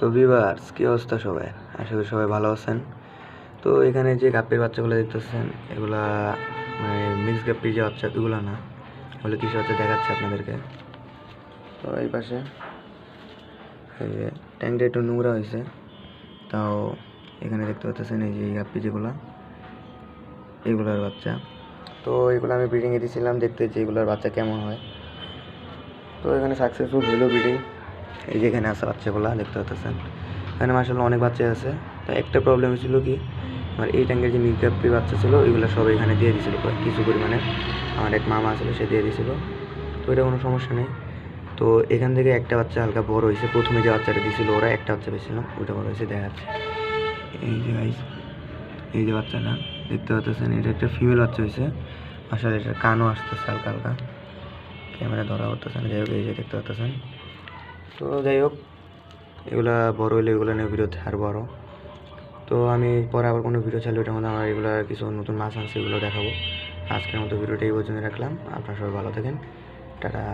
তো ভিউয়ার্স, কি অবস্থা সবাই? আশা করি সবাই ভালো আছেন। তো এখানে যে গাপ্পির বাচ্চাগুলো দেখতেছেন, এগুলা মানে মিক্স গাপ্পির যে বাচ্চা, এগুলো না, এগুলো কিসের বাচ্চা দেখাচ্ছে আপনাদেরকে। তো এই পাশে এই যে ট্যাঙ্কটা একটু নোংরা হয়েছে, তাও এখানে দেখতে পাচ্ছেন এই যে গাপ্পি যেগুলো, এগুলার বাচ্চা। তো এগুলো আমি ব্রিডিংয়ে দিয়েছিলাম দেখতে যে এগুলোর বাচ্চা কেমন হয়। তো এখানে সাকসেসফুল হলো ব্রিডিং। এই যে এখানে আছে বাচ্চাগুলো দেখতে পাচ্ছেন, এখানে মাশাআল্লাহ অনেক বাচ্চা আছে। তো একটা প্রবলেম ছিল কি, আমার এই ট্যাঙ্কের যে মিল্ক গাপ্পির বাচ্চা ছিল ওইগুলো সব এখানে দিয়ে দিয়েছিল কিছু পরিমাণে। আমার এক মামা ছিল, সে দিয়ে দিয়েছিল। তো এটা কোনো সমস্যা নেই। তো এখান থেকে একটা বাচ্চা হালকা বড় হয়েছে। প্রথমে যে বাচ্চাটা দিয়েছিল ওরা একটা বাচ্চা পেয়েছিলাম, ওইটা বড় হয়েছে দেখা যাচ্ছে। এই যে গাইস, এই যে বাচ্চাটা দেখতে পাচ্ছেন, এটা একটা ফিমেল বাচ্চা হয়েছে। আসলে এটা কানও আসতেছে হালকা হালকা, ক্যামেরা ধরা করতেছে না। যাই হোক, এই যে দেখতে পাচ্ছেন। তো যাই হোক, এগুলা বড় হইলে এগুলো নিয়ে ভিডিও ছাড়বো আরও। তো আমি পরে আবার কোনো ভিডিও চাইলে ওটার মধ্যে আমার এগুলো কিছু নতুন মাছ আনছে, এগুলো দেখাবো। আজকের মতো ভিডিওটা এই পর্যন্ত রাখলাম। আপনারা সবাই ভালো থাকেন, টাটা।